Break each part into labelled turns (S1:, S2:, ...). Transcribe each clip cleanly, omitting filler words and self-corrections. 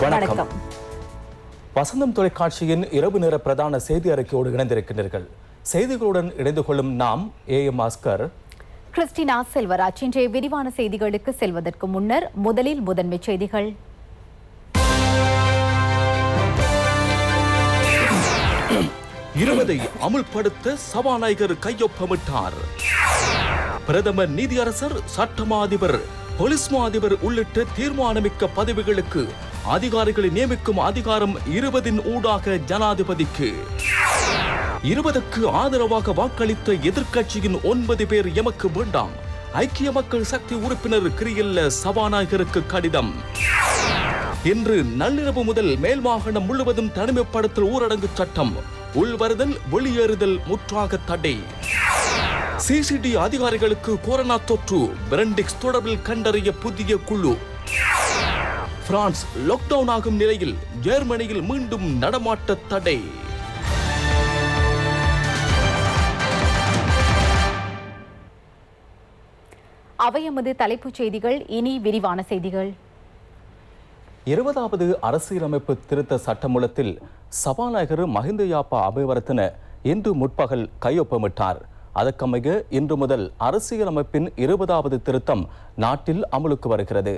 S1: வணக்கம். வசந்தம் தொலைக்காட்சியின் இரவு நேர பிரதான செய்தி அறிக்கையோடு இணைந்திருக்கின்றீர்கள். செய்திகளுடன் இணைந்து கொள்ளும் நாம் AM ஆஸ்கர்,
S2: கிறிஸ்டினா செல்வராஜ். இன்றைய விரிவான செய்திகளுக்கு செல்வதற்கு முன்னர் முதலில் முதன்மை செய்திகள்.
S1: இருபதை அமுல்படுத்த சபாநாயகர் கையொப்பமிட்டார். பிரதமர் நீதியரசர், சட்டமா அதிபர், போலீஸ் மா அதிபர் உள்ளிட்ட தீர்மானமிக்க பதவிகளுக்கு அதிகாரிகளை நியமிக்கும் அதிகாரம் 20 ஊடாக ஜனாதிபதிக்கு. 20க்கு ஆதரவாக வாக்களித்த எதிர்க்கட்சியின் 9 பேர் எமக்கு வேண்டாம். ஐக்கிய மக்கள் சக்தி உறுப்பினர் கிரியல்ல சபாநாயகருக்கு கடிதம். இன்று நள்ளிரவு முதல் மேல் மாகாணம் முழுவதும் தனிமைப்படுத்தல் ஊரடங்கு சட்டம். உள்வருதல் வெளியேறுதல் முற்றாக தடை. சிசிடி அதிகாரிகளுக்கு கொரோனா தொற்று. பிரெண்டிக்ஸ் தொடர்பில் கண்டறிய புதிய குழு. பிரான்ஸ் லாக்டவுன் ஆகும் நிலையில் ஜெர்மனியில் மீண்டும் நடமாட்ட தடை.
S2: அவையமது தலைப்புச் செய்திகள். இனி விரிவான செய்திகள்.
S1: 20வது அரசியலமைப்பு திருத்த சட்டமூலத்தில் சபாநாயகர் மஹிந்த யாப்பா அபேவர்தன இன்று முற்பகல் கையொப்பமிட்டார். அதற்கமைய இன்று முதல் அரசியலமைப்பின் 20வது திருத்தம் நாட்டில் அமலுக்கு வருகிறது.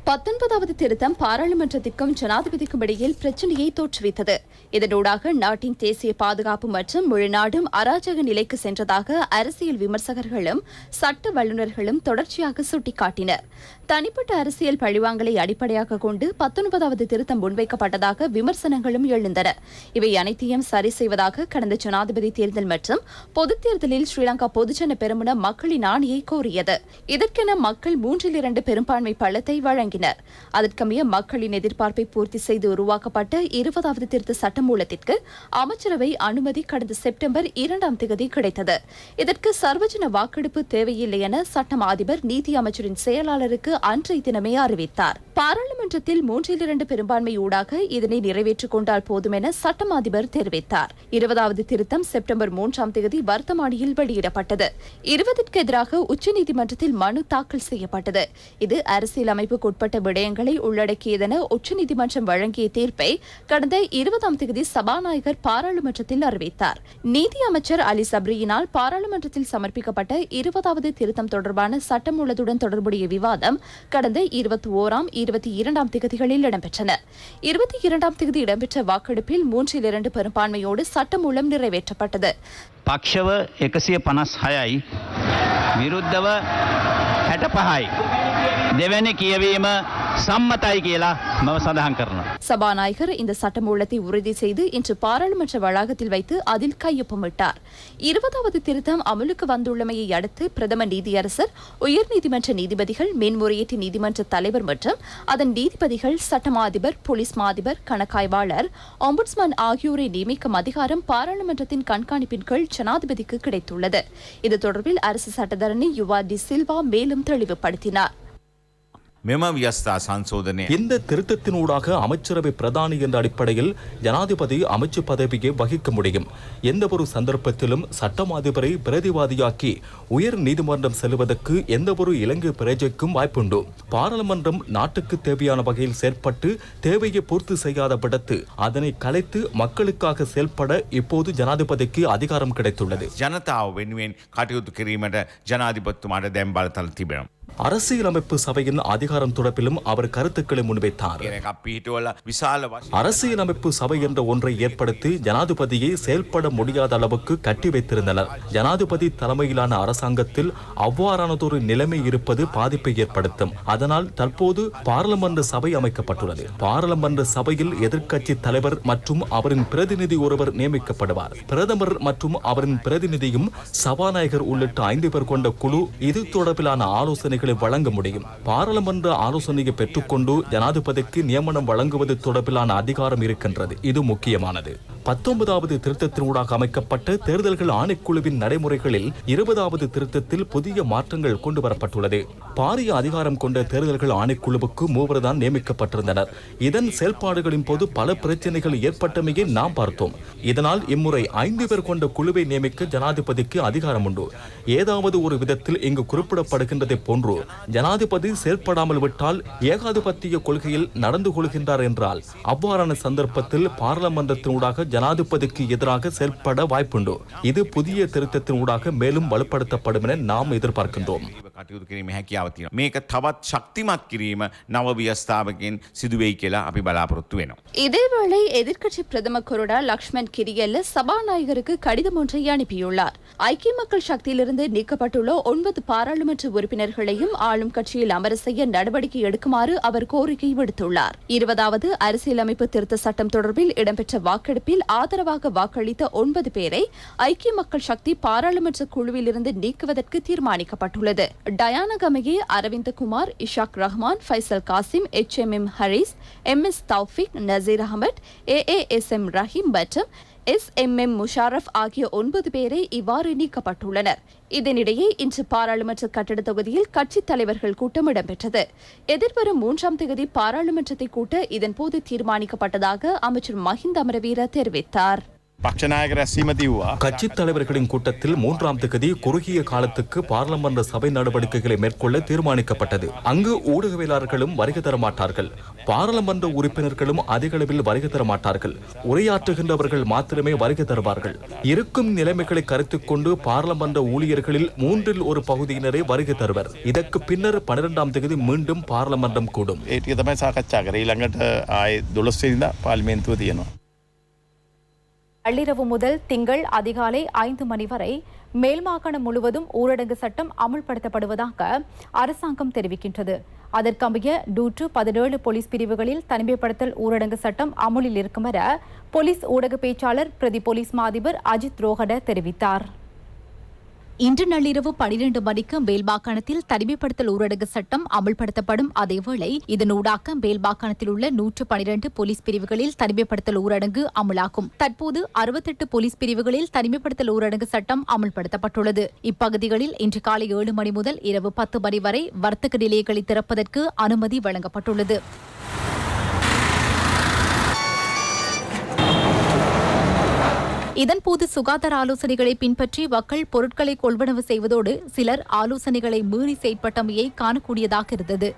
S3: 19வது திருத்தம் பாராளுமன்றத்திற்கும் ஜனாதிபதிக்கும் இடையில் பிரச்சனையை தோற்றுவித்தது. இதனூடாக நாட்டின் தேசிய பாதுகாப்பு மற்றும் முழு நாடும் அராஜக நிலைக்கு சென்றதாக அரசியல் விமர்சகர்களும் சட்ட வல்லுநர்களும் தொடர்ச்சியாக சுட்டிக்காட்டினர். தனிப்பட்ட அரசியல் பழிவாங்கலை அடிப்படையாக கொண்டு 19வது திருத்தம் முன்வைக்கப்பட்டதாக விமர்சனங்களும் எழுந்தன. இவை அனைத்தையும் சரி செய்வதாக கடந்த ஜனாதிபதி தேர்தல் மற்றும் பொதுத் தேர்தலில் ஸ்ரீலங்கா பொதுஜன பெரமுன மக்களின் ஆணையை கோரியது. இதற்கென மக்கள் 3/2 பெரும்பான்மை பலத்தை வழங்கினர். அதற்கமைய மக்களின் எதிர்பார்ப்பை பூர்த்தி செய்து உருவாக்கப்பட்ட 20வது திருத்த சட்டமூலத்திற்கு அமைச்சரவை அனுமதி கடந்த செப்டம்பர் 2ஆம் தேதி கிடைத்தது. இதற்கு சர்வஜன வாக்கெடுப்பு தேவையில்லை என சட்டம் அதிபர் நீதி அமைச்சரின் செயலாளருக்கு அன்றைய தினமே அறிவித்தார். பாராளுமன்றத்தில் 3/2 பெரும்பான்மை ஊடாக இதனை நிறைவேற்றிக் கொண்டால் போதும் என சட்டம் அதிபர் தெரிவித்தார். 20வது திருத்தம் செப்டம்பர் 3ஆம் தேதி வர்த்தமானியில் வெளியிடப்பட்டது. 20ற்கு எதிராக உச்சநீதிமன்றத்தில் மனு தாக்கல் செய்யப்பட்டது. இது அரசியலமைப்புக்கு உட்பட்ட விடயங்களை உள்ளடக்கியதென உச்சநீதிமன்றம் வழங்கிய தீர்ப்பை கடந்த 20ஆம் தேதி சபாநாயகர் பாராளுமன்றத்தில் அறிவித்தார். நீதி அமைச்சர் அலி சப்ரியினால் பாராளுமன்றத்தில் சமர்ப்பிக்கப்பட்ட 20வது திருத்தம் தொடர்பான சட்டமூலத்துடன் தொடர்புடைய விவாதம் கடந்த 21ஆம் 22ஆம் தேதிகளில் இடம்பெற்றன. 22ஆம் தேதி இடம்பெற்ற வாக்கெடுப்பில் 3/2 பெரும்பான்மையோடு சட்டமூலம் நிறைவேற்றப்பட்டது.
S4: පක්ෂව 156යි විරුද්ධව 65යි දෙවැනි කියවීම සම්මතයි කියලා මම සඳහන් කරනවා.
S3: சபாநாயகர் இந்த சட்டமூலத்தை உறுதி செய்து இன்று பாராளுமன்ற வளாகத்தில் வைத்து அதில் கையொப்பமிட்டார். 20வது திருத்தம் அமலுக்கு வந்துள்ளமையை அடுத்து பிரதம நீதியரசர், உயர்நீதிமன்ற நீதிபதிகள், மேன்முறையீட்டு நீதிமன்ற தலைவர் மற்றும் அதன் நீதிபதிகள், சட்டமா அதிபர், போலீஸ் மா அதிபர், கணக்காய்வாளர், ஒம்புட்ஸ்மன் ஆகியோரை நியமிக்கும் அதிகாரம் பாராளுமன்றத்தின் கண்காணிப்பின் கீழ் ஜனாதிபதிக்கு கிடைத்துள்ளது. இது தொடர்பில் அரசு சட்டத்தரணி யுவா டி சில்வா மேலும் தெளிவுபடுத்தினார்.
S1: இந்த திருத்தத்தினூடாக அமைச்சரவை பிரதானி என்ற அடிப்படையில் ஜனாதிபதி அமைச்சு பதவியை வகிக்க முடியும். எந்த ஒரு சந்தர்ப்பத்திலும் சட்டம் அதிபரை பிரதிவாதியாக்கி உயர் நீதிமன்றம் செல்வதற்கு எந்த ஒரு இலங்கை பிரஜைக்கும் வாய்ப்புண்டு. பாராளுமன்றம் நாட்டுக்கு தேவையான வகையில் செயற்பட்டு தேவையை பூர்த்தி செய்யாத விடத்து அதனை கலைத்து மக்களுக்காக செயல்பட இப்போது ஜனாதிபதிக்கு அதிகாரம் கிடைத்துள்ளது.
S5: ජනතාව වෙනුවෙන් කටයුතු කිරීමට ජනාධිපතිතුමාට දැන් බලතල තිබෙනවා.
S1: அரசியலமைப்பு சபையின் அதிகாரம் தொடர்பிலும் அவர் கருத்துக்களை முன்வைத்தார். அரசியலமைப்பு சபை என்ற ஒன்றை ஏற்படுத்தி ஜனாதிபதியை செயல்பட முடியாத அளவுக்கு கட்டி வைத்திருந்தனர். ஜனாதிபதி தலைமையிலான அரசாங்கத்தில் அவ்வாறானதொரு நிலைமை இருப்பது பாதிப்பை ஏற்படுத்தும். அதனால் தற்போது பாராளுமன்ற சபை அமைக்கப்பட்டுள்ளது. பாராளுமன்ற சபையில் எதிர்க்கட்சி தலைவர் மற்றும் அவரின் பிரதிநிதி ஒருவர் நியமிக்கப்படுவார். பிரதமர் மற்றும் அவரின் பிரதிநிதியும் சபாநாயகர் உள்ளிட்ட 5 பேர் கொண்ட குழு இது தொடர்பிலான ஆலோசனைகளை வழங்க முடியும். பாராளுமன்ற ஆலோசனையை பெற்றுக்கொண்டு ஜனாதிபதிக்கு நியமனம் வழங்குவது தொடர்பிலான அதிகாரம் இருக்கின்றது. இது முக்கியமானது. 19வது திருத்தத்தினூடாக அமைக்கப்பட்ட தேர்தல்கள் ஆணைக்குழுவின் நடைமுறைகளில் 20வது திருத்தத்தில் புதிய மாற்றங்கள் கொண்டுவரப்பட்டுள்ளது. பாரிய அதிகாரம் கொண்ட தேர்தல்கள் ஆணைக்குழுவுக்கு 3 தான் நியமிக்கப்பட்டிருந்தனர். இதன் செயல்பாடுகளின் போது பல பிரச்சனைகள் ஏற்பட்டமையை நாம் பார்த்தோம். இதனால் இம்முறை 5 பேர் கொண்ட குழுவை நியமிக்க ஜனாதிபதிக்கு அதிகாரம் உண்டு. ஏதாவது ஒரு விதத்தில் இங்கு குறிப்பிடப்படுகின்றதை போன்று ஜனாதிபதி செயல்படாமல் விட்டால் ஏகாதிபத்திய கொள்கையில் நடந்து கொள்கின்றார் என்றால் அவ்வாறான சந்தர்ப்பத்தில் பாராளுமன்றத்தினூடாக ஜனாதிபதிக்கு எதிராக செயல்பட வாய்ப்புண்டு. இது புதிய திருத்தத்தினூடாக மேலும் வலுப்படுத்தப்படும் என நாம் எதிர்பார்க்கின்றோம்.
S5: කටයුතු කිරීමේ හැකියාව තියෙනවා. මේක තවත් ශක්තිමත් කිරීම නව ව්‍යවස්ථාවකින් සිදු වෙයි කියලා අපි බලාපොරොත්තු වෙනවා.
S3: இதேவேளை எதிர்க்கட்சி பிரதம கொறடா லக்ஷ்மண் கிரியல்ல சபாநாயகருக்கு கடிதம் ஒன்றை அனுப்பியுள்ளார். ஐக்கிய மக்கள் சக்தியிலிருந்து நீக்கப்பட்டுள்ள 9 பாராளுமன்ற உறுப்பினர்களையும் ஆளும் கட்சியில் அமர செய்ய நடவடிக்கை எடுக்குமாறு அவர் கோரிக்கை விடுத்துள்ளார். 20வது அரசியலமைப்பு திருத்த சட்டம் தொடர்பில் இடம்பெற்ற வாக்கெடுப்பில் ஆதரவாக வாக்களித்த 9 பேரை ஐக்கிய மக்கள் சக்தி பாராளுமன்ற குழுவிலிருந்து நீக்குவதற்கு தீர்மானிக்கப்பட்டுள்ளது. Diana Gamage, Aravind Kumar, Ishak Rahman, Faisal Kasim, HMM Haris, MS Taufiq, Nazeer Ahamed, AASM Raheem மற்றும் SMM முஷாரப் ஆகிய 9 பேரை இவ்வாறு நீக்கப்பட்டுள்ளனர். இதனிடையே இன்று பாராளுமன்ற கட்டட தொகுதியில் கட்சித் தலைவர்கள் கூட்டம் இடம்பெற்றது. எதிர்வரும் 3ஆம் தேதி பாராளுமன்றத்தை கூட்ட இதன்போது தீர்மானிக்கப்பட்டதாக அமைச்சர் மஹிந்த அமரவீர தெரிவித்தார்.
S1: கட்சித் தலைவர்களின் கூட்டத்தில் 3ஆம் தேதி குறுகிய காலத்துக்கு பாராளுமன்ற சபை நடவடிக்கைகளை மேற்கொள்ள தீர்மானிக்கப்பட்டது. அங்கு ஊடகவியலாளர்களும் வருகை தரமாட்டார்கள். பாராளுமன்ற உறுப்பினர்களும் அதிக அளவில் வருகை தரமாட்டார்கள். உரையாற்றுகின்றவர்கள் மாத்திரமே வருகை தருவார்கள். இருக்கும் நிலைமைகளை கருத்தில் கொண்டு பாராளுமன்ற ஊழியர்களில் 3இல் 1 பகுதியினரை வருகை தருவர். இதற்கு பின்னர் 12ஆம் தேதி மீண்டும் பாராளுமன்றம் கூடும்.
S2: நள்ளிரவு முதல் திங்கள் அதிகாலை 5 மணி வரை மேல் மாகாணம் முழுவதும் ஊரடங்கு சட்டம் அமுல்படுத்தப்படுவதாக அரசாங்கம் தெரிவிக்கின்றது. அதற்கமைய 117 போலீஸ் பிரிவுகளில் தனிமைப்படுத்தல் ஊரடங்கு சட்டம் அமுலில் இருக்கும் என போலீஸ் ஊடக பேச்சாளர் பிரதி போலீஸ் மா அதிபர் அஜித் ரோஹட தெரிவித்தார். இன்று நள்ளிரவு 12 மணிக்கு மேல் மாகாணத்தில் தனிமைப்படுத்தல் ஊரடங்கு சட்டம் அமல்படுத்தப்படும். அதேவேளை இதனூடாக மேல் மாகாணத்தில் உள்ள 112 போலீஸ் பிரிவுகளில் தனிமைப்படுத்தல் ஊரடங்கு அமலாகும். தற்போது 68 போலீஸ் பிரிவுகளில் தனிமைப்படுத்தல் ஊரடங்கு சட்டம் அமல்படுத்தப்பட்டுள்ளது. இப்பகுதிகளில் இன்று காலை 7 மணி முதல் இரவு 10 மணி வரை வர்த்தக நிலையங்களை திறப்பதற்கு அனுமதி வழங்கப்பட்டுள்ளது. இதன்போது சுகாதார ஆலோசனைகளை பின்பற்றி மக்கள் பொருட்களை கொள்வனவு செய்வதோடு சிலர் ஆலோசனைகளை மீறி செயற்பட்டமையை காணக்கூடியதாக இருந்தது.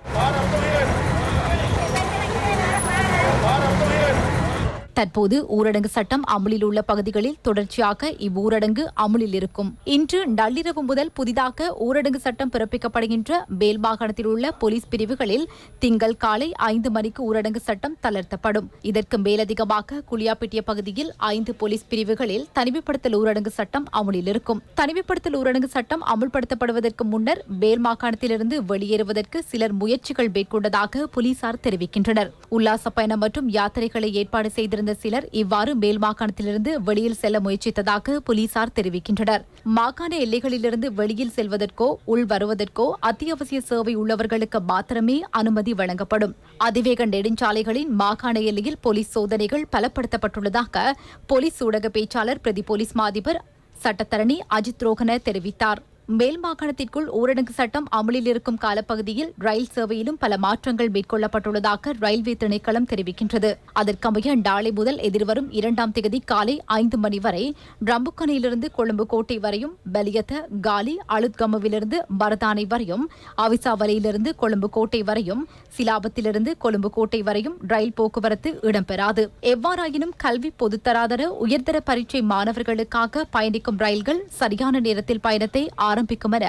S2: தற்போது ஊரடங்கு சட்டம் அமலில் உள்ள பகுதிகளில் தொடர்ச்சியாக இவ்வூரடங்கு அமலில் இருக்கும். இன்று நள்ளிரவு முதல் புதிதாக ஊரடங்கு சட்டம் பிறப்பிக்கப்படுகின்ற மேல் மாகாணத்தில் உள்ள போலீஸ் பிரிவுகளில் திங்கள் காலை 5 மணிக்கு ஊரடங்கு சட்டம் தளர்த்தப்படும். இதற்கு மேலதிகமாக குளியாப்பிட்டிய பகுதியில் 5 போலீஸ் பிரிவுகளில் தனிமைப்படுத்தல் ஊரடங்கு சட்டம் அமலில் இருக்கும். தனிமைப்படுத்தல் ஊரடங்கு சட்டம் அமுல்படுத்தப்படுவதற்கு முன்னர் மேல் மாகாணத்திலிருந்து வெளியேறுவதற்கு சிலர் முயற்சிகள் மேற்கொண்டதாக போலீசார் தெரிவிக்கின்றனர். உல்லாச பயணம் மற்றும் யாத்திரைகளை ஏற்பாடு செய்திருந்த சிலர் இவ்வாறு மேல் மாகாணத்திலிருந்து வெளியில் செல்ல முயற்சித்ததாக போலீசார் தெரிவிக்கின்றனர். மாகாண எல்லைகளிலிருந்து வெளியில் செல்வதற்கோ உள் வருவதற்கோ அத்தியாவசிய சேவை உள்ளவர்களுக்கு மாத்திரமே அனுமதி வழங்கப்படும். அதிவேக நெடுஞ்சாலைகளின் மாகாண எல்லையில் போலீஸ் சோதனைகள் பலப்படுத்தப்பட்டுள்ளதாக போலீஸ் ஊடக பேச்சாளர் பிரதி போலீஸ் மா அதிபர் சட்டத்தரணி அஜித் ரோஹன தெரிவித்தார். மேல் மாகாணத்திற்குள் ஊரடங்கு சட்டம் அமலில் இருக்கும் காலப்பகுதியில் ரயில் சேவையிலும் பல மாற்றங்கள் மேற்கொள்ளப்பட்டுள்ளதாக ரயில்வே திணைக்களம் தெரிவிக்கின்றது. அதற்கமைய நாளை முதல் எதிர்வரும் 2ஆம் தேதி காலை 5 மணி வரை ரம்புக்கனையிலிருந்து கொழும்பு கோட்டை வரையும், பலியத்த, காலி, அளுத்கமவிலிருந்து மரதானை வரையும், அவிசாவலையிலிருந்து கொழும்பு கோட்டை வரையும், சிலாபத்திலிருந்து கொழும்பு கோட்டை வரையும் ரயில் போக்குவரத்து இடம்பெறாது. எவ்வாறாயினும் கல்வி பொதுத்தராதர உயர்தர பரீட்சை மாணவர்களுக்காக பயணிக்கும் ரயில்கள் சரியான நேரத்தில் பயணத்தை ஆரம்பிக்கும் என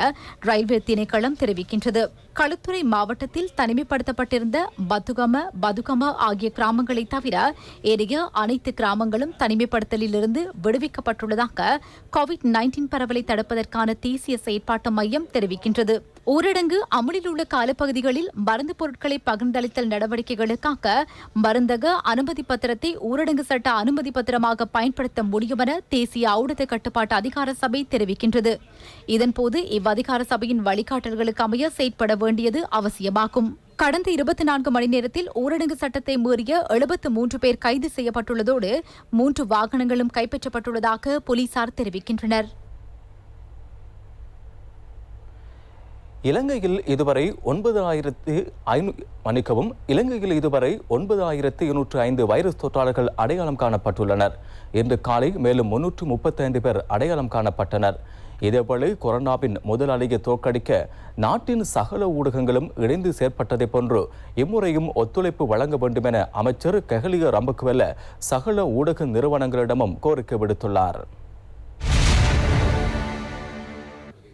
S2: ரயில்வே திணைக்களம் தெரிவிக்கின்றது. களுத்துறை மாவட்டத்தில் தனிமைப்படுத்தப்பட்டிருந்த பதுகம ஆகிய கிராமங்களை தவிர ஏனைய அனைத்து கிராமங்களும் தனிமைப்படுத்தலில் இருந்து விடுவிக்கப்பட்டுள்ளதாக COVID-19 பரவலை தடுப்பதற்கான தேசிய செயற்பாட்டு மையம் தெரிவிக்கின்றது. ஊரடங்கு அமலில் உள்ள காலப்பகுதிகளில் மருந்து பொருட்களை பகிர்ந்தளித்தல் நடவடிக்கைகளுக்காக மருந்தக அனுமதி பத்திரத்தை ஊரடங்கு சட்ட அனுமதி பத்திரமாக பயன்படுத்த முடியும் என தேசிய ஊடக கட்டுப்பாட்டு அதிகார சபை தெரிவிக்கின்றது. இதன்போது இவ்வதிகார சபையின் வழிகாட்டல்களுக்கு அமைய செயற்பட வேண்டியது அவசியமாகும். கடந்த 24 மணி நேரத்தில் ஊரடங்கு சட்டத்தை மீறிய 73 பேர் கைது செய்யப்பட்டுள்ளதோடு 3 வாகனங்களும் கைப்பற்றப்பட்டுள்ளதாக போலீசார் தெரிவிக்கின்றனர்.
S1: இலங்கையில் இதுவரை 9,205 வைரஸ் தொற்றாளர்கள் அடையாளம் காணப்பட்டுள்ளனர். இன்று காலை மேலும் 335 பேர் அடையாளம் காணப்பட்டனர். இதேவேளை கொரோனாவின் முதல் அலையை தோற்கடிக்க நாட்டின் சகல ஊடகங்களும் இணைந்து செயற்பட்டதை போன்று இம்முறையும் ஒத்துழைப்பு வழங்க வேண்டும் என அமைச்சர் கெஹலிய ரம்புக்வெல்ல சகல ஊடக நிறுவனங்களிடமும் கோரிக்கை விடுத்துள்ளார்.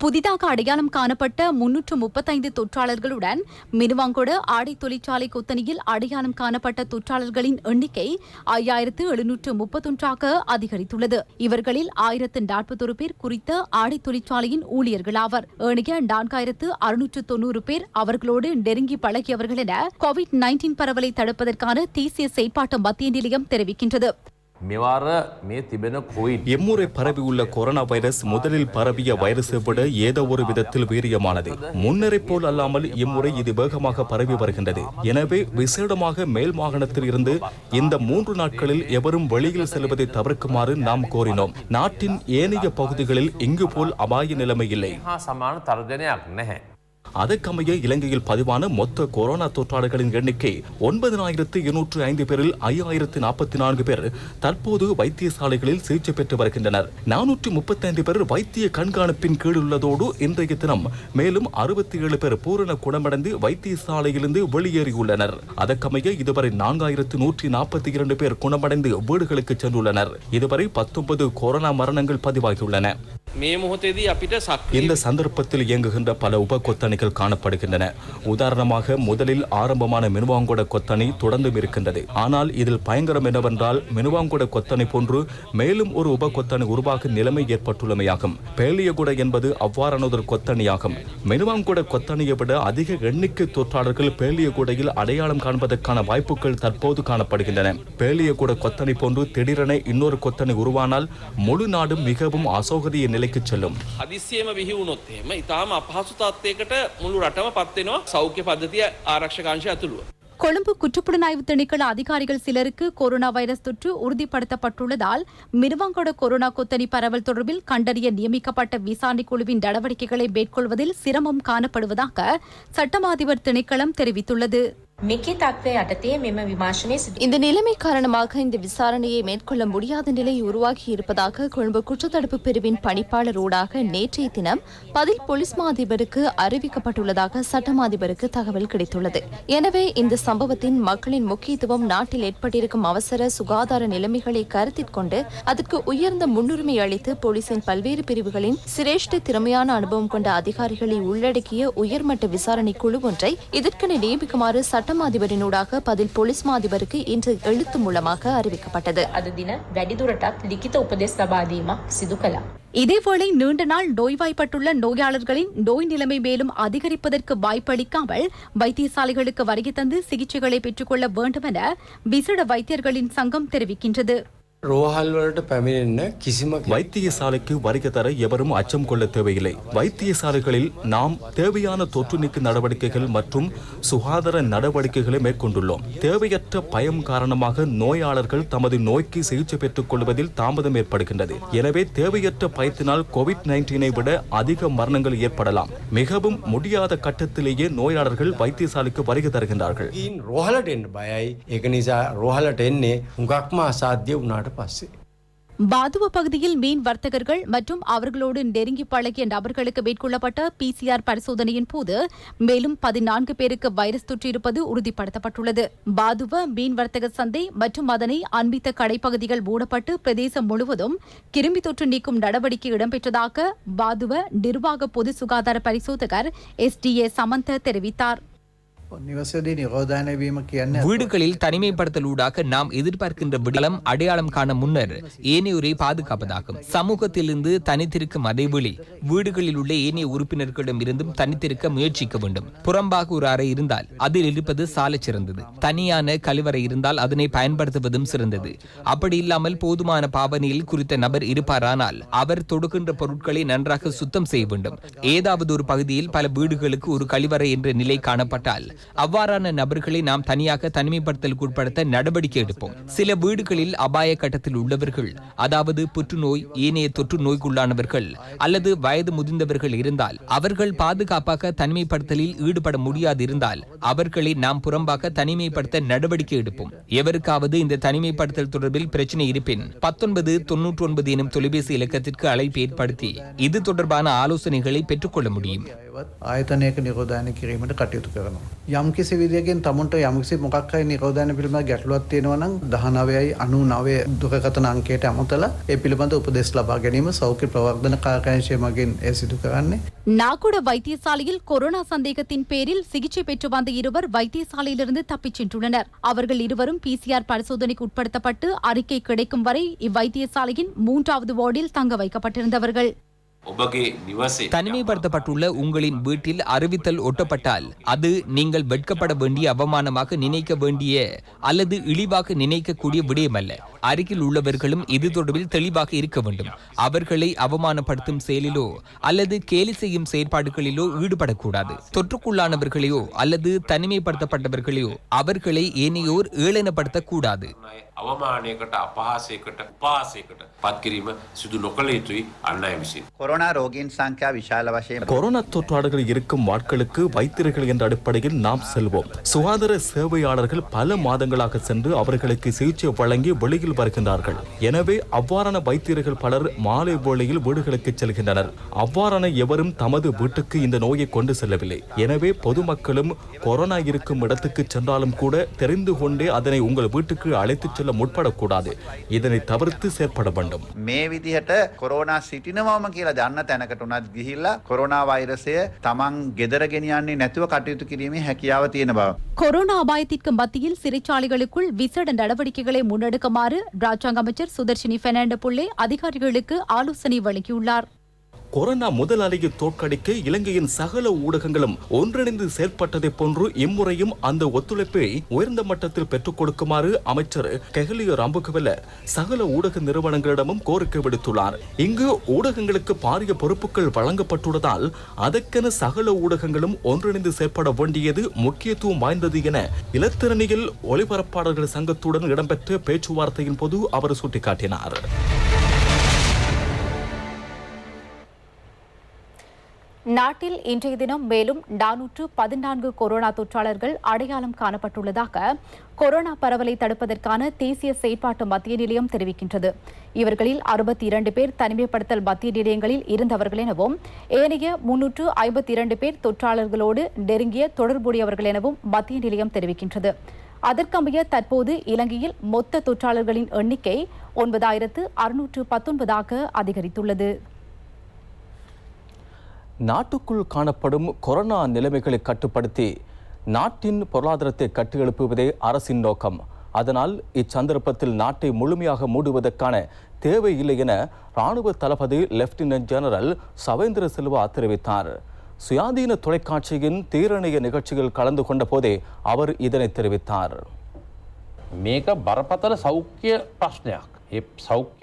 S2: புதிதாக அடையாளம் காணப்பட்ட 335 தொற்றாளர்களுடன் மினுவாங்கொட ஆடை தொழிற்சாலை கொத்தணியில் அடையாளம் காணப்பட்ட தொற்றாளர்களின் எண்ணிக்கை 5731 அதிகரித்துள்ளது. இவர்களில் 1041 பேர் குறித்த ஆடை தொழிற்சாலையின் ஊழியர்களாவர். ஏனைய 4690 பேர் அவர்களோடு நெருங்கி பழகியவர்கள் என கோவிட்-19 பரவலை தடுப்பதற்கான தேசிய செயற்பாட்டு மத்திய நிலையம் தெரிவிக்கின்றது.
S1: எம்முறை பரவியுள்ள கொரோனா வைரஸ் முதலில் பரவிய வைரஸை விட ஏதோ ஒரு விதத்தில் வீரியமானது. முன்னரை போல் அல்லாமல் இம்முறை இது வேகமாக பரவி வருகின்றது. எனவே விசேடமாக மேல் மாகாணத்தில் இருந்து இந்த 3 நாட்களில் எவரும் வெளியில் செல்வதை தவிர்க்குமாறு நாம் கோரினோம். நாட்டின் ஏனைய பகுதிகளில் இங்கு போல் அபாய நிலைமை இல்லை. அதற்கமைய இலங்கையில் பதிவான மொத்த கொரோனா தொற்றாளர்களின் எண்ணிக்கை 9,205 பேரில் 5,044 பேர் தற்போது வைத்தியசாலைகளில் சிகிச்சை பெற்று வருகின்றனர். 435 பேர் வைத்திய கண்காணிப்பின் கீழ் உள்ளதோடு இன்றைய தினம் மேலும் 67 பேர் பூரண குணமடைந்து வைத்தியசாலையிலிருந்து வெளியேறியுள்ளனர். அதற்கமைய இதுவரை 4,142 பேர் குணமடைந்து வீடுகளுக்கு சென்றுள்ளனர். இதுவரை 19 கொரோனா மரணங்கள் பதிவாகியுள்ளன. இந்த சந்தர்ப்பத்தில் இயங்குகின்ற பல உப கொத்தணிகள் காணப்படுகின்றன. உதாரணமாக முதலில் ஆரம்பமான மினுவாங்கொட கொத்தணி தொடர்ந்து இருக்கின்றது. ஆனால் இதில் பயங்கரம் என்னவென்றால் மினுவாங்கொட கொத்தணி போன்று மேலும் ஒரு உப கொத்தணி உருவாக நிலைமை ஏற்பட்டுள்ளமையாகும். பேலியகுட என்பது அவ்வாறானதொரு கொத்தணியாகும். மினுவாங்கொட கொத்தணியை விட அதிக எண்ணிக்கை தொற்றாளர்கள் பேலியகுடையில் அடையாளம் காண்பதற்கான வாய்ப்புகள் தற்போது காணப்படுகின்றன. பேலியகுட கொத்தணி போன்று திடீரென இன்னொரு கொத்தணி உருவானால் முழு நாடும் மிகவும் அசௌகரிய நிலைக்கு செல்லும்.
S6: හදිස්සියම විහි වුණොත් එහෙම ඊටාම අපහසු තත්යකට මුළු රටම පත් වෙනවා සෞඛ්‍ය පද්ධතිය ආරක්ෂක අංශය ඇතුළුව.
S2: கொழும்பு குற்றப்புலனாய்வு திணைக்கள அதிகாரிகள் சிலருக்கு கொரோனா வைரஸ் தொற்று உறுதிப்படுத்தப்பட்டுள்ளதால் மினுவாங்கொட கொரோனா கொத்தணி பரவல் தொடர்பில் கண்டறிய நியமிக்கப்பட்ட விசாரணை குழுவின் நடவடிக்கைகளை மேற்கொள்வதில் சிரமம் காணப்படுவதாக சட்டமா அதிபர் திணைக்களம் தெரிவித்துள்ளது.
S3: இந்த நிலைமை காரணமாக இந்த விசாரணையை மேற்கொள்ள முடியாத நிலை உருவாகி இருப்பதாக கொழும்பு குற்றத்தடுப்பு பிரிவின் பணிப்பாளர் ஊடாக நேற்றைய தினம் பதில் போலீஸ் மா அதிபருக்கு அறிவிக்கப்பட்டுள்ளதாக சட்டமா அதிபருக்கு தகவல் கிடைத்துள்ளது. எனவே இந்த சம்பவத்தின் மக்களின் முக்கியத்துவம், நாட்டில் ஏற்பட்டிருக்கும் அவசர சுகாதார நிலைமைகளை கருத்தில் கொண்டு அதற்கு உயர்ந்த முன்னுரிமை அளித்து போலீசின் பல்வேறு பிரிவுகளின் சிரேஷ்ட திறமையான அனுபவம் கொண்ட அதிகாரிகளை உள்ளடக்கிய உயர்மட்ட விசாரணை குழு ஒன்றை இதற்கென நியமிக்குமாறு சட்டம் அதிபரினூடாக பதில் போலீஸ் மா அதிபருக்கு இன்று எழுத்து மூலமாக அறிவிக்கப்பட்டது.
S2: இதேவேளை நீண்ட நாள் நோய்வாய்ப்பட்டுள்ள நோயாளர்களின் நோய் நிலைமை மேலும் அதிகரிப்பதற்கு வாய்ப்பளிக்காமல் வைத்தியசாலைகளுக்கு வருகை தந்து சிகிச்சைகளை பெற்றுக்கொள்ள வேண்டும் என விசேட வைத்தியர்களின் சங்கம் தெரிவிக்கின்றது.
S1: வைத்தியசாலைக்கு வருகை தர எவரும் அச்சம் கொள்ள தேவையில்லை. வைத்தியசாலைகளில் நாம் தேவையான தொற்று நீக்க நடவடிக்கைகள் மற்றும் சுகாதார நடவடிக்கைகளை மேற்கொண்டுள்ளோம். தேவையற்ற பயம் காரணமாக நோயாளர்கள் தமது நோய்க்கு சிகிச்சை பெற்றுக் கொள்வதில் தாமதம் ஏற்படுகின்றது. எனவே தேவையற்ற பயத்தினால் கோவிட்-19 விட அதிக மரணங்கள் ஏற்படலாம். மிகவும் முடியாத கட்டத்திலேயே நோயாளர்கள் வைத்தியசாலைக்கு வருகை தருகின்றார்கள்.
S2: பாதுவ பகுதியில் மீன் வர்த்தகர்கள் மற்றும் அவர்களோடு நெருங்கி பழகிய நபர்களுக்கு மேற்கொள்ளப்பட்ட PCR பரிசோதனையின் போது மேலும் 14 பேருக்கு வைரஸ் தொற்றிருப்பது உறுதிப்படுத்தப்பட்டுள்ளது. பாதுவ மீன் வர்த்தக சந்தை மற்றும் அதனை அண்மித்த கடைப்பகுதிகள் மூடப்பட்டு பிரதேசம் முழுவதும் கிருமி தொற்று நீக்கும் நடவடிக்கை இடம்பெற்றதாக பாதுவ நிர்வாக பொது சுகாதார பரிசோதகர் SDA சமந்த தெரிவித்தார்.
S7: නිවසේදී නිරෝධායන වීම කියන්නේ
S8: வீடுகளில் தனிமைப்படுத்தலூடாக நாம் எதிர்பார்க்கின்ற விடலம் அடையாளம் காண முன்னர் ஏனையோரை பாதுகாப்பதாகும். சமூகத்திலிருந்து தனித்திருக்கும் அதேவேளை வீடுகளில் உள்ள ஏனைய உறுப்பினர்களிடம் இருந்தும் தனித்திருக்க முயற்சிக்க வேண்டும். புறம்பாக ஒரு அறை இருந்தால் அதில் இருப்பது சாலச் சிறந்தது. தனியான கழிவறை இருந்தால் அதனை பயன்படுத்துவதும் சிறந்தது. அப்படி இல்லாமல் போதுமான பாவனையில் குறித்த நபர் இருப்பாரானால் அவர் தொடுக்கின்ற பொருட்களை நன்றாக சுத்தம் செய்ய வேண்டும். ஏதாவது ஒரு பகுதியில் பல வீடுகளுக்கு ஒரு கழிவறை என்ற நிலை காணப்பட்டால் அவ்வாறான நபர்களை நாம் தனியாக தனிமைப்படுத்தலுக்கு உட்படுத்த நடவடிக்கை எடுப்போம். சில வீடுகளில் அபாய கட்டத்தில் உள்ளவர்கள், அதாவது புற்றுநோய், ஏனைய தொற்று நோய்க்குள்ளானவர்கள் அல்லது வயது முதிர்ந்தவர்கள் இருந்தால் அவர்கள் பாதுகாப்பாக தனிமைப்படுத்தலில் ஈடுபட முடியாது இருந்தால் அவர்களை நாம் புறம்பாக தனிமைப்படுத்த நடவடிக்கை எடுப்போம். எவருக்காவது இந்த தனிமைப்படுத்தல் தொடர்பில் பிரச்சனை இருப்பின் 1999 எனும் தொலைபேசி இலக்கத்திற்கு அழைப்பு ஏற்படுத்தி இது தொடர்பான ஆலோசனைகளை பெற்றுக்கொள்ள முடியும்.
S7: ආයතනයක නිරෝධායන කිරීමට කටයුතු කරනවා. යම්කිසි විදියකින් තමුන්ට යම්කිසි මොකක් හරි නිරෝධායන පිළිබඳ ගැටලුවක් තියෙනවා නම් 1999 දුරකථන අංකයට අමතලා ඒ පිළිබඳ උපදෙස් ලබා ගැනීම සෞඛ්‍ය ප්‍රවර්ධන කාර්යාංශය මගින් ඒ සිදු කරන්නේ.
S2: நாகுட வைத்தியசாலையில் கொரோனா சந்தேகத்தின் பேரில் சிகிச்சை பெற்று வந்த இருவர் வைத்தியசாலையிலிருந்து தப்பிச் சென்றுள்ளனர். அவர்கள் இருவரும் PCR பரிசோதனைக்கு உட்படுத்தப்பட்டு அறிக்கை கிடைக்கும் வரை இவ்வைத்தியசாலையின் 3வது வார்டில் தங்க வைக்கப்பட்டிருந்தவர்கள். தனிமைப்படுத்தப்பட்டுள்ள உங்களின் வீட்டில் அறிவித்தல் ஒட்டப்பட்டால் அது நீங்கள் வெட்கப்பட வேண்டிய, அவமானமாக நினைக்க வேண்டிய அல்லது இழிவாக நினைக்கக்கூடிய விடயமல்ல. அருகில் உள்ளவர்களும் இது தொடர்பில் தெளிவாக இருக்க வேண்டும். அவர்களை அவமானப்படுத்தும் செயலிலோ அல்லது கேலி செய்யும் செயற்பாடுகளிலோ ஈடுபடக்கூடாது. தொற்றுக்குள்ளானவர்களையோ அல்லது தனிமைப்படுத்தப்பட்டவர்களையோ அவர்களை ஏனையோர் ஏளனப்படுத்தக்கூடாது.
S9: අවමානයකට අපහාසයකට උපාසයකට පත්කිරීම සිදු නොකළ යුතුයි අන්න අය විසින්.
S4: கொரோனா ரோகியின் සංඛ්‍යා විශාල වශයෙන්
S1: கொரோனா தொற்றாளர்கள் இருக்கும் வாட்களுக்கு வைத்தியர்கள் என்ற அடிப்படையில் நாம் செல்வோம். சுகாதார சேவையாளர்கள் பல மாதங்களாக சென்று அவர்களுக்கு சிகிச்சை வழங்கி வெளியில் வருகின்றார்கள். எனவே அவ்வாறான வைத்தியர்கள் பலர் மாலை வேளையில் வீடுகளுக்கு செல்கின்றனர். அவ்வாறான எவரும் தமது வீட்டுக்கு இந்த நோயை கொண்டு செல்லவில்லை. எனவே பொதுமக்களும் கொரோனா இருக்கும் இடத்துக்கு சென்றாலும் கூட தெரிந்து கொண்டே அதனை உங்கள் வீட்டுக்கு அழைத்துச் செல்ல முற்படக்கூடாது. இதனை தவிர்த்து செயற்பட வேண்டும்.
S4: මේ විදිහට කොරෝනා සිටිනවම කියලා දන්න තැනකට උනත් ගිහිල්ලා කොරෝනා වෛරසය තමන් ගෙදර ගෙනියන්නේ නැතුව කටයුතු කිරීමේ හැකියාව තියෙන බව.
S2: கொரோனா அபாயத்திற்கு மத்தியில் சிறைச்சாலைகளுக்குள் விசேட நடவடிக்கைகளை முன்னெடுக்குமாறு ராஜாங்க அமைச்சர் சுதர்ஷினி பெர்னாண்டோ புள்ளே அதிகாரிகளுக்கு ஆலோசனை வழங்கியுள்ளார்.
S1: கொரோனா முதல் அலையை தோற்கடிக்க இலங்கையின் சகல ஊடகங்களும் ஒன்றிணைந்து செயற்பட்டதை போன்று இம்முறையும் அந்த ஒத்துழைப்பை உயர்ந்த மட்டத்தில் பெற்றுக் கொடுக்குமாறு அமைச்சர் கெஹலிய ரம்புகவெல சகல ஊடக நிறுவனங்களிடமும் கோரிக்கை விடுத்துள்ளார். இங்கு ஊடகங்களுக்கு பாரிய பொறுப்புகள் வழங்கப்பட்டுள்ளதால் அதற்கென சகல ஊடகங்களும் ஒன்றிணைந்து செயற்பட வேண்டியது முக்கியத்துவம் வாய்ந்தது என இலத்திரனியல் ஒளிபரப்பாளர்கள் சங்கத்துடன் இடம்பெற்ற பேச்சுவார்த்தையின் போது அவர் சுட்டிக்காட்டினார்.
S2: நாட்டில் இன்றைய தினம் மேலும் 414 கொரோனா தொற்றாளர்கள் அடையாளம் காணப்பட்டுள்ளதாக கொரோனா பரவலை தடுப்பதற்கான தேசிய செயற்பாட்டு மத்திய நிலையம் தெரிவிக்கின்றது. இவர்களில் 62 பேர் தனிமைப்படுத்தல் மத்திய நிலையங்களில் இருந்தவர்கள் எனவும் ஏனைய 352 பேர் தொற்றாளர்களோடு நெருங்கிய தொடர்புடையவர்கள் எனவும் மத்திய நிலையம் தெரிவிக்கின்றது. அதற்கமைய தற்போது இலங்கையில் மொத்த தொற்றாளர்களின் எண்ணிக்கை 9619 அதிகரித்துள்ளது.
S1: நாட்டுக்குள் காணப்படும் கொரோனா நிலைமைகளை கட்டுப்படுத்தி நாட்டின் பொருளாதாரத்தை கட்டியெழுப்புவதே அரசின் நோக்கம். அதனால் இச்சந்தர்ப்பத்தில் நாட்டை முழுமையாக மூடுவதற்கான தேவையில்லை என இராணுவ தளபதி லெப்டினன்ட் ஜெனரல் சவேந்திர சில்வா தெரிவித்தார். சுயாதீன தொலைக்காட்சியின் தீரணைய நிகழ்ச்சியில் கலந்து கொண்ட போதே அவர் இதனை தெரிவித்தார்.
S9: මේක බරපතල සෞඛ්‍ය ප්‍රශ්නයක්.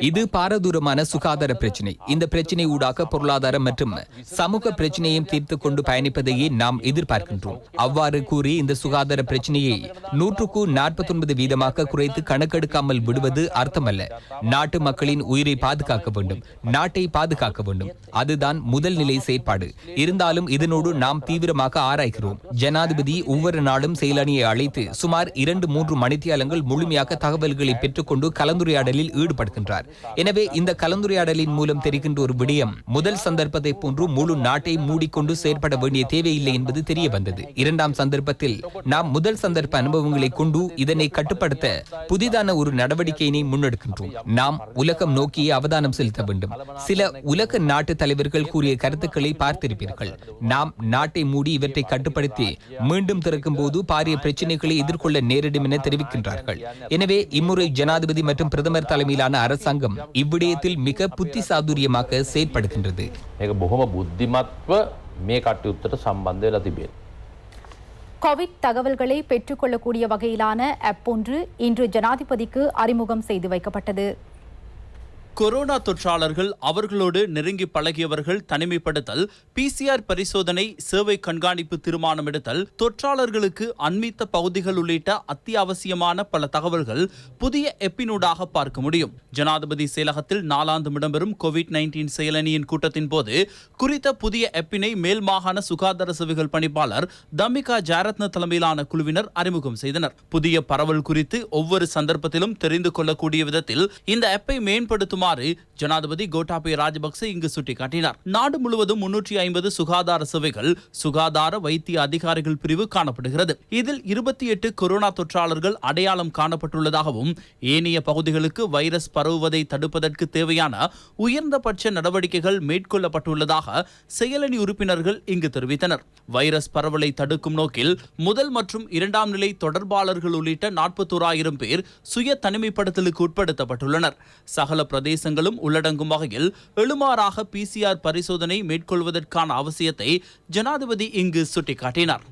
S8: இது பாரதூரமான சுகாதார பிரச்சினை. இந்த பிரச்சினை ஊடாக பொருளாதார மற்றும் சமூக பிரச்சனையும் தீர்த்து கொண்டு பயணிப்பதையே நாம் எதிர்பார்க்கின்றோம். அவ்வாறு கூறி இந்த சுகாதார பிரச்சனையை 149% குறைத்து கணக்கெடுக்காமல் விடுவது அர்த்தமல்ல. நாட்டு மக்களின் உயிரை பாதுகாக்க வேண்டும், நாட்டை பாதுகாக்க வேண்டும். அதுதான் முதல் நிலை செயற்பாடு. இருந்தாலும் இதனோடு நாம் தீவிரமாக ஆராய்கிறோம். ஜனாதிபதி ஒவ்வொரு நாளும் செயலணியை அழைத்து சுமார் 2-3 மணித்தியாலங்கள் முழுமையாக தகவல்களை பெற்றுக்கொண்டு கலந்துரையாடலில் ஈடுபடுகின்றார். எனவே இந்த கலந்துரையாடலின் மூலம் தெரிகின்ற ஒரு விடயம், முதல் சந்தர்ப்பத்தை போன்று முழு நாட்டை மூடிக்கொண்டு செயற்பட வேண்டிய தேவையில்லை என்பது தெரிய வந்தது. இரண்டாம் சந்தர்ப்பத்தில் நாம் முதல் சந்தர்ப்ப அனுபவங்களை கொண்டு இதனை கட்டுப்படுத்த புதிதான ஒரு நடவடிக்கையினை முன்னெடுக்கின்றோம். நாம் உலகம் நோக்கியே அவதானம் செலுத்த வேண்டும். சில உலக நாட்டு தலைவர்கள் கூறிய கருத்துக்களை பார்த்திருப்பீர்கள். நாம் நாட்டை மூடி இவற்றை கட்டுப்படுத்தி மீண்டும் திறக்கும் போது பாரிய பிரச்சனைகளை எதிர்கொள்ள நேரிடும் என தெரிவிக்கின்றார்கள். எனவே இம்முறை ஜனாதிபதி மற்றும் பிரதமர் தலைமையிலான அரசாங்கம் இவ்விடயத்தில் மிக புத்தி சாதுரியமாக செயற்படுகின்றது.
S2: கோவிட் தகவல்களை பெற்றுக்கொள்ளக்கூடிய வகையிலான ஆப் ஒன்று இன்று ஜனாதிபதிக்கு அறிமுகம் செய்து வைக்கப்பட்டது.
S10: கொரோனா தொற்றாளர்கள், அவர்களோடு நெருங்கி பழகியவர்கள் தனிமைப்படுத்தல், PCR பரிசோதனை, சேவை கண்காணிப்பு தீர்மானம் எடுத்தல், தொற்றாளர்களுக்கு அண்மித்த பகுதிகள் உள்ளிட்ட அத்தியாவசியமான பல தகவல்கள் புதிய எப்பினூடாக பார்க்க முடியும். ஜனாதிபதி செயலகத்தில் நாளாந்தம் இடம்பெறும் COVID-19 செயலணியின் கூட்டத்தின் போது குறித்த புதிய எப்பினை மேல் மாகாண சுகாதார சேவைகள் பணிப்பாளர் தம்மிகா ஜாரத்ன தலைமையிலான குழுவினர் அறிமுகம் செய்தனர். புதிய பரவல் குறித்து ஒவ்வொரு சந்தர்ப்பத்திலும் தெரிந்து கொள்ளக்கூடிய விதத்தில் இந்த ஆப்பை மேம்படுத்தும் ஜனாதிபதி கோட்டாபய ராஜபக்ச இங்கு சுட்டிக்காட்டினார். நாடு முழுவதும் 350 சுகாதார சேவைகள், சுகாதார வைத்திய அதிகாரிகள் பிரிவு காணப்படுகிறது. இதில் 28 கொரோனா தொற்றாளர்கள் அடையாளம் காணப்பட்டுள்ளதாகவும் ஏனைய பகுதிகளுக்கு வைரஸ் பரவுவதை தடுப்பதற்கு தேவையான உயர்ந்தபட்ச நடவடிக்கைகள் மேற்கொள்ளப்பட்டுள்ளதாக செயலணி உறுப்பினர்கள் இங்கு தெரிவித்தனர். வைரஸ் பரவலை தடுக்கும் நோக்கில் முதல் மற்றும் இரண்டாம் நிலை தொடர்பாளர்கள் உள்ளிட்ட 41,000 பேர் சுய தனிமைப்படுத்தலுக்கு உட்படுத்தப்பட்டுள்ளனர். சகல பிரதேசங்களும் உள்ளடங்கும் வகையில் எழுமாறாக PCR பரிசோதனை மேற்கொள்வதற்கான அவசியத்தை ஜனாதிபதி இங்கு சுட்டிக்காட்டினார்.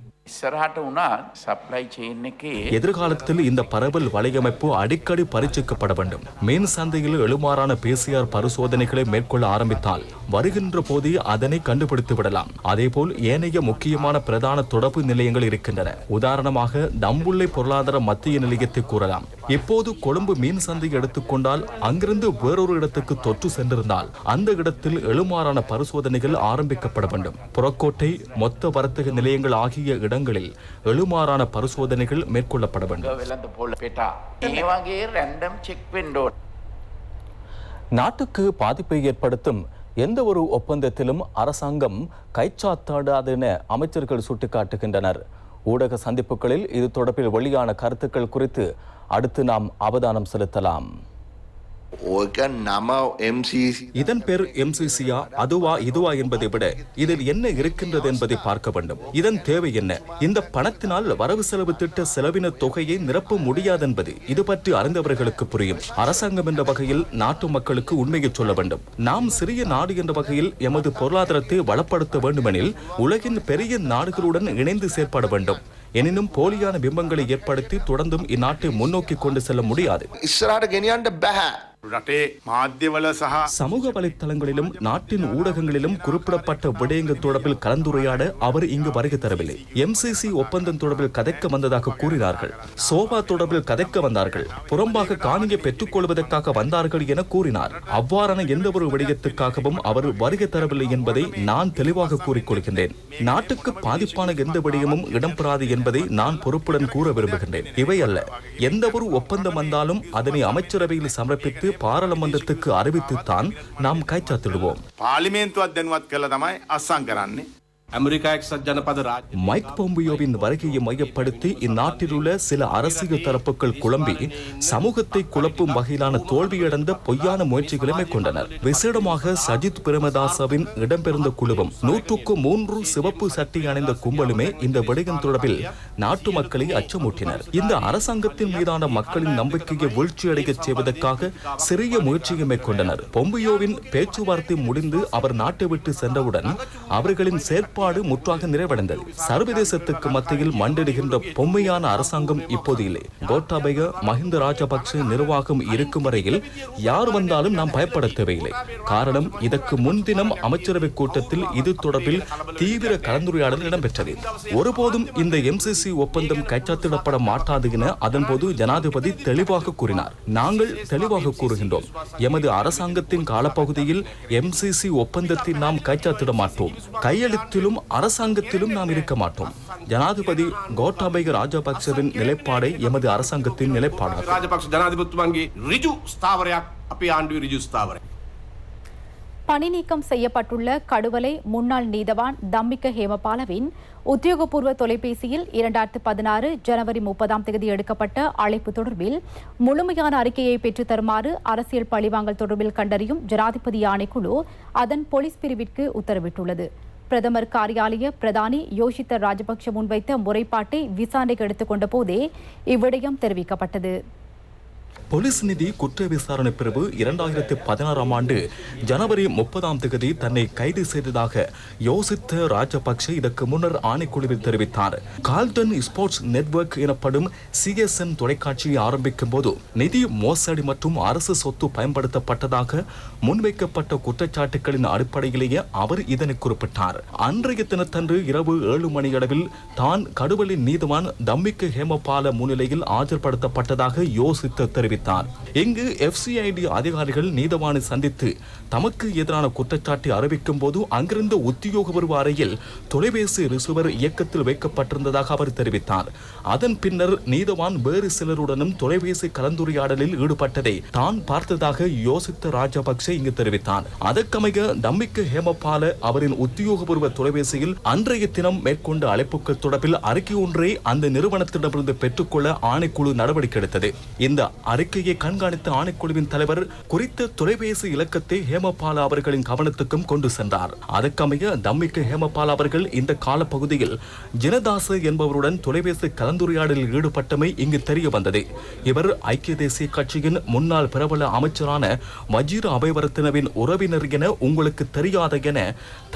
S1: எதிர்காலத்தில் இந்த பரவல் வலையமைப்பு அடிக்கடி பரீட்சிக்கப்பட வேண்டும். மீன் சந்தையில் எழுமாறான PCR பரிசோதனைகளை மேற்கொள்ள ஆரம்பித்தால் வருகின்ற போதே அதனை கண்டுபிடித்து விடலாம். அதேபோல் ஏனைய முக்கியமான பிரதான தொடர்பு நிலையங்கள் இருக்கின்றன. உதாரணமாக தம்புள்ளை பொருளாதார மத்திய நிலையத்தை கூறலாம். இப்போது கொழும்பு மீன் சந்தை எடுத்துக்கொண்டால் அங்கிருந்து வேறொரு இடத்துக்கு தொற்று சென்றிருந்தால் அந்த இடத்தில் எழுமாறான பரிசோதனைகள் ஆரம்பிக்கப்பட வேண்டும். புறக்கோட்டை, மொத்த வர்த்தக நிலையங்கள் ஆகிய இடங்களில் எழுமாறான பரிசோதனைகள் மேற்கொள்ளப்பட வேண்டும். நாட்டுக்கு பாதிப்பை ஏற்படுத்தும் எந்த ஒரு ஒப்பந்தத்திலும் அரசாங்கம் கைச்சாத்தாடாது என அமைச்சர்கள் சுட்டிக்காட்டுகின்றனர். ஊடக சந்திப்புகளில் இது தொடர்பில் வெளியான கருத்துக்கள் குறித்து அடுத்து நாம் அவதானம் செலுத்தலாம். இதன் பேர் MCCயா அதுவா இதுவா என்பதை விட இதில் என்ன இருக்கின்றது என்பதை பார்க்க வேண்டும். இதன் தேவை என்ன? இந்த பணத்தினால் வரவு செலவு திட்ட செலவின தொகையை நிரப்ப முடியாது என்பது இது பற்றி அறிந்தவர்களுக்கு புரியும். அரசாங்கம் என்ற வகையில் நாட்டு மக்களுக்கு உண்மையை சொல்ல வேண்டும். நாம் சிறிய நாடு என்ற வகையில் எமது பொருளாதாரத்தை வளப்படுத்த வேண்டுமெனில் உலகின் பெரிய நாடுகளுடன் இணைந்து செயற்பட வேண்டும். எனினும் போலியான பிம்பங்களை ஏற்படுத்தி தொடர்ந்தும் இந்நாட்டை முன்னோக்கி கொண்டு செல்ல முடியாது. சமூக வலைத்தளங்களிலும் நாட்டின் ஊடகங்களிலும் குறிப்பிடப்பட்ட விடயங்கள் தொடர்பில் கலந்துரையாட அவர் இங்கு வருகை தரவில்லை. MCC ஒப்பந்தம் தொடர்பில் கதைக்க வந்ததாக கூறினார்கள். சோபா தொடர்பில் கதைக்க வந்தார்கள். புறம்பாக காணியை பெற்றுக் கொள்வதற்காக வந்தார்கள் என கூறினார். அவ்வாறான எந்த ஒரு விடயத்துக்காகவும் அவர் வருகை தரவில்லை என்பதை நான் தெளிவாக கூறிக்கொள்கின்றேன். நாட்டுக்கு பாதிப்பான எந்த விடயமும் இடம்பெறாது என்பதை நான் பொறுப்புடன் கூற விரும்புகின்றேன். இவை அல்ல, எந்த ஒரு ஒப்பந்தம் வந்தாலும் அதனை அமைச்சரவையில் சமர்ப்பித்து பாராளுமன்றத்துக்கு அறிவித்துத்தான் நாம் கைச்சாத்திடுவோம். மைக் பொம்பியோவின் வருகையை மையப்படுத்தி இந்நாட்டில் உள்ள சில அரசியல் தரப்புகள் குழம்பி சமூகத்தை குழப்பும் வகையிலான தோல்வியடைந்த பொய்யான முயற்சிகளை மேற்கொண்டனர். விசேடமாக சஜித் பிரேமதாசவின் இடம்பெயர்ந்த குழுவும் 103 சிவப்பு சட்டை அணிந்த கும்பலுமே இந்த விடயம் தொடர்பில் நாட்டு மக்களை அச்சமூட்டினர். இந்த அரசாங்கத்தின் மீதான மக்களின் நம்பிக்கையை வீழ்ச்சியடைய செய்வதற்காக சிறிய முயற்சியை மேற்கொண்டனர். பொம்பியோவின் பேச்சுவார்த்தை முடிந்து அவர் நாட்டை விட்டு சென்றவுடன் அவர்களின் செயற்பாடு முற்றாக நிறைவடைந்தது. சர்வதேசத்துக்கு மத்தியில் மண்டிடுகின்ற பொம்மையான அரசாங்கம் இப்போது இல்லை. கோட்டாபய மஹிந்த ராஜபக்ஷ நிர்வாகம் இருக்கும் வரையில் யார் வந்தாலும் நாம் பயப்பட தேவையில்லை. காரணம், இதற்கு முன்தினம் அமைச்சரவை கூட்டத்தில் இது தொடர்பில் தீவிர கலந்துரையாடல் இடம்பெற்றது. ஒருபோதும் இந்த MCC ஒப்பந்தம் கைச்சாத்திடப்பட மாட்டாது என அதன்போது ஜனாதிபதி தெளிவாக கூறினார். நாங்கள் தெளிவாக கூறுகின்றோம், எமது அரசாங்கத்தின் காலப்பகுதியில் MCC ஒப்பந்தத்தை நாம் கைச்சாத்திட மாட்டோம். கையெழுத்திலும் ஆட்சியிலும் அரசாங்கத்திலும் நாம் இருக்க மாட்டோம். ஜனாதிபதி கோட்டாபய ராஜபக்சவின் நிலைப்பாடை எமது அரசாங்கத்தின் நிலைப்பாடாகும்.
S9: ராஜபக்ச ஜனாதிபதித்துவங்கி ரிஜு ஸ்தாவரයක් අපේ ආණ්ඩුවේ රිජු ස්ථාවරයක්.
S2: பணி நீக்கம் செய்யப்பட்டுள்ள கடுவலை முன்னாள் நீதவான் தம்மிக்க ஹேமபாலவின் உத்தியோகபூர்வ தொலைபேசியில் 2016 ஜனவரி 30 எடுக்கப்பட்ட அழைப்பு தொடர்பில் முழுமையான அறிக்கையை பெற்றுத் தருமாறு அரசியல் பழிவாங்கல் தொடர்பில் கண்டறியும் ஜனாதிபதி ஆணைக்குழு அதன் போலீஸ் பிரிவிற்கு உத்தரவிட்டுள்ளது. பிரதமர் காரியாலய பிரதானி யோஷித்த ராஜபக்ஷ முன்வைத்த முறைப்பாட்டை விசாரணைக்கு எடுத்துக்கொண்ட போதே இவ்விடயம் தெரிவிக்கப்பட்டது.
S1: போலீஸ் நிதி குற்ற விசாரணை பிரிவு 2016 ஆண்டு ஜனவரி 30 தன்னை கைது செய்ததாக யோசித்த ராஜபக்ஷ இதற்கு முன்னர் ஆணைக்குழுவில் தெரிவித்தார். கால்டன் ஸ்போர்ட்ஸ் நெட்வொர்க் எனப்படும் CSN தொலைக்காட்சியை ஆரம்பிக்கும் போது நிதி மோசடி மற்றும் அரசு சொத்து பயன்படுத்தப்பட்டதாக முன்வைக்கப்பட்ட குற்றச்சாட்டுகளின் அடிப்படையிலேயே அவர் இதனை குறிப்பிட்டார். அன்றைய தினத்தன்று இரவு 7 மணியளவில் தான் கடுவலின் நீதிவான் தம்மிக்க ஹேமபால முன்னிலையில் ஆஜர்படுத்தப்பட்டதாக யோசித்த தெரிவித்தார். இங்கு FCID அதிகாரிகள் நீதவானை சந்தித்து தமக்கு எதிரான குற்றச்சாட்டை அறிவிக்கும் போது அங்கிருந்த உத்தியோகபூர்வ அறையில் தொலைபேசி ரிசீவர் இயக்கத்தில் வைக்கப்பட்டிருந்ததாக அவர் தெரிவித்தார். அதன் பின்னர் நீதவான் வேறு சிலருடனும் தொலைபேசி கலந்துரையாடலில் ஈடுபட்டதை தான் பார்த்ததாக யோசித்த ராஜபக்ச இங்கு தெரிவித்தார். அதற்கமைய தம்மிக்க ஹேமபால அவரின் உத்தியோகபூர்வ தொலைபேசியில் அன்றைய தினம் மேற்கொண்ட அழைப்புக்கு தொடர்பில் அறிக்கை ஒன்றை அந்த நிறுவனத்திடமிருந்து பெற்றுக்கொள்ள ஆணைக்குழு நடவடிக்கை எடுத்தது. இந்த அறிக்கையை கண்காணித்த ஆணைக்குழுவின் தலைவர் குறித்த தொலைபேசி இலக்கத்தை ஹேமபால அவர்களின் கவனத்துக்கும் கொண்டு சென்றார். அதற்கமைய தம்மிக்க ஹேமபால அவர்கள் இந்த காலப்பகுதியில் ஜனதாச என்பவருடன் தொலைபேசி கலந்துரையாடலில் ஈடுபட்டமை இங்கு தெரிய வந்தது. இவர் ஐக்கிய தேசிய கட்சியின் முன்னாள் பிரபல அமைச்சரான வஜீர அபயவர்த்தனவின் உறவினர் என உங்களுக்கு தெரியாத என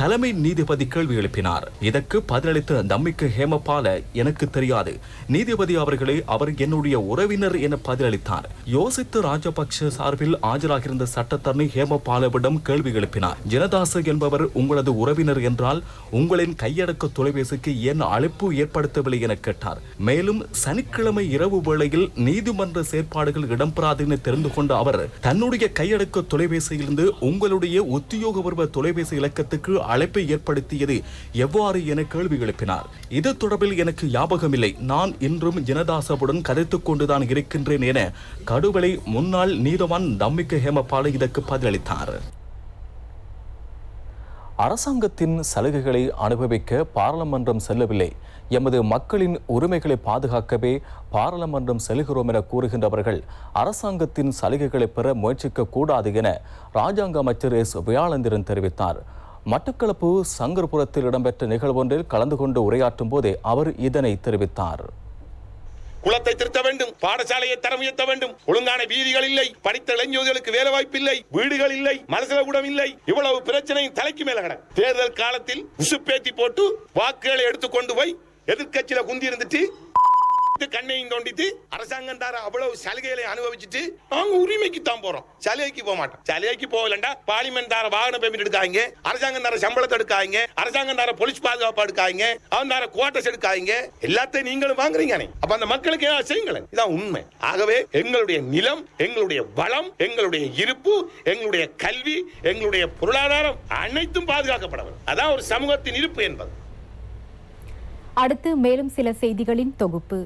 S1: தலைமை நீதிபதி கேள்வி எழுப்பினார். இதற்கு பதிலளித்த தம்மிக்க ஹேமபால எனக்கு தெரியாது நீதிபதி அவர்களே, அவர் என்னுடைய உறவினர் என பதிலளித்தார். யோசித்த ராஜபக்ஷ சார்பில் ஆஜராகியிருந்த சட்டத்தரணி ஹேமபாலவிடம் கேள்வி எழுப்பினார். ஜனதாச என்பவர் உங்களது உறவினர் என்றால் உங்களின் கையடக்க தொலைபேசிக்கு ஏன் அழைப்பு ஏற்படுத்தவில்லை என கேட்டார். மேலும் சனிக்கிழமை இரவு வேளையில் நீதிமன்ற செயற்பாடுகள் இடம்பெறாது என தெரிந்து கொண்ட அவர் தன்னுடைய கையடக்க தொலைபேசியிலிருந்து உங்களுடைய உத்தியோகபூர்வ தொலைபேசி இலக்கத்துக்கு அழைப்பை ஏற்படுத்தியது எவ்வாறு என கேள்வி எழுப்பினார். இது தொடர்பில் எனக்கு ஞாபகமில்லை. நான் இன்றும் ஜனதாசவுடன் கதைத்துக் கொண்டுதான் இருக்கின்றேன் என கடுவலை முன்னாள் நீதவான் தம்மிக்க ஹேமபால இதற்கு பதிலளித்தார். அரசாங்கத்தின் சலுகைகளை அனுபவிக்க பாராளுமன்றம் செல்லவில்லை, எமது மக்களின் உரிமைகளை பாதுகாக்கவே பாராளுமன்றம் செல்கிறோம் என கூறுகின்றவர்கள் அரசாங்கத்தின் சலுகைகளை பெற முயற்சிக்க கூடாது என ராஜாங்க அமைச்சர் எஸ் வியாழேந்திரன் தெரிவித்தார். மட்டக்களப்பு சங்கர்புரத்தில் இடம்பெற்ற நிகழ்வொன்றில் கலந்து கொண்டு உரையாற்றும் போதே அவர் இதனை தெரிவித்தார்.
S11: குளத்தை திருத்த வேண்டும், பாடசாலையை தரம் உயர்த்த வேண்டும், ஒழுங்கான வீதிகள் இல்லை, படித்த இளைஞர்களுக்கு வேலை வாய்ப்பு இல்லை, வீடுகள் இல்லை, மனசலகூடம் இல்லை, இவ்வளவு பிரச்சனையும் தலைக்கு மேல கிடக்கு. தேர்தல் காலத்தில் உசுப்பேத்தி போட்டு வாக்குகளை எடுத்துக்கொண்டு போய் எதிர்கட்சியில குந்தி இருந்துட்டு கண்ணையும் தோண்டிட்டு அரசாங்கம் தார அவ்வளவு சலுகைகளை அனுபவிச்சுட்டு நாங்க உரிமைக்கு தான் போறோம், சலுகைக்கு போக மாட்டோம். சலுகைக்கு போகலண்டா பார்லிமெண்ட் தார வாகன பெர்மிட் எடுக்காங்க, அரசாங்கம் தார சம்பளத்தை எடுக்காங்க, அரசாங்கம் தார போலீஸ் பாதுகாப்பு எடுக்காங்க, அவன் தார குவார்டர்ஸ் எடுக்காங்க, எல்லாத்தையும் நீங்களும் வாங்குறீங்க. அப்ப அந்த மக்களுக்கு ஏதாவது செய்யுங்களேன், இதான் உண்மை. ஆகவே எங்களுடைய நிலம், எங்களுடைய வளம், எங்களுடைய இருப்பு, எங்களுடைய கல்வி, எங்களுடைய பொருளாதாரம் அனைத்தும் பாதுகாக்கப்பட வேண்டும். அதான் ஒரு சமூகத்தின் இருப்பு என்பது.
S2: அடுத்து மேலும் சில செய்திகளின் தொகுப்பு.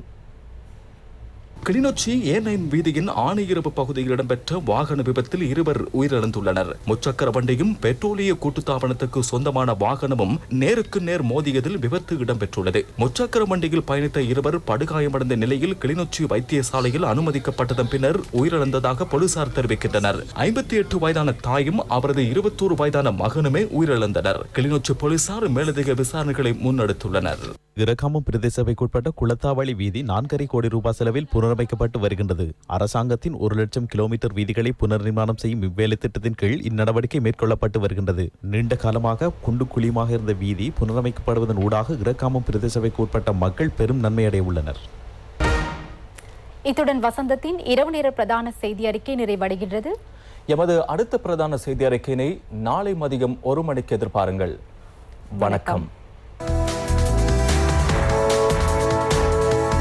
S1: கிளிநொச்சி A9 வீதியின் ஆணையிறப்பு பகுதியில் இடம்பெற்ற வாகன விபத்தில் 2 உயிரிழந்துள்ளனர். முச்சக்கர வண்டியும் பெட்ரோலிய கூட்டுத்தாபனத்துக்கு சொந்தமான வாகனமும் நேருக்கு நேர் மோதியதில் விபத்து இடம்பெற்றுள்ளது. முச்சக்கர வண்டியில் பயணித்த 2 படுகாயமடைந்த நிலையில் கிளிநொச்சி வைத்தியசாலையில் அனுமதிக்கப்பட்டதன் பின்னர் உயிரிழந்ததாக போலீசார் தெரிவிக்கின்றனர். 58 வயதான தாயும் அவரது 21 வயதான மகனுமே உயிரிழந்தனர். கிளிநொச்சி போலீசார் மேலதிக விசாரணைகளை முன்னெடுத்துள்ளனர்.
S12: இறக்காமம் பிரதேச சபைக்குட்பட்ட குளத்தாவளி வீதி 4.5 கோடி ரூபாய் செலவில் புனரமைக்கப்பட்டு வருகின்றது. அரசாங்கத்தின் 1 லட்சம் கிலோமீட்டர் வீதிகளை புனர்நிர்மாணம் செய்யும் இவ்வேலை திட்டத்தின் கீழ் இந்நடவடிக்கை மேற்கொள்ளப்பட்டு வருகின்றது. நீண்ட காலமாக குண்டு குழியுமாக இருந்த வீதி புனரமைக்கப்படுவதன் ஊடாக இறக்காமம் பிரதேச சபைக்குட்பட்ட மக்கள் பெரும் நன்மையடைய உள்ளனர்.
S2: இத்துடன் வசந்தத்தின் இரவு நேர பிரதான செய்தி அறிக்கை நிறைவடைகின்றது.
S1: எமது அடுத்த பிரதான செய்தி அறிக்கையினை நாளை மதியம் 1 மணிக்கு எதிர்பாருங்கள். வணக்கம்.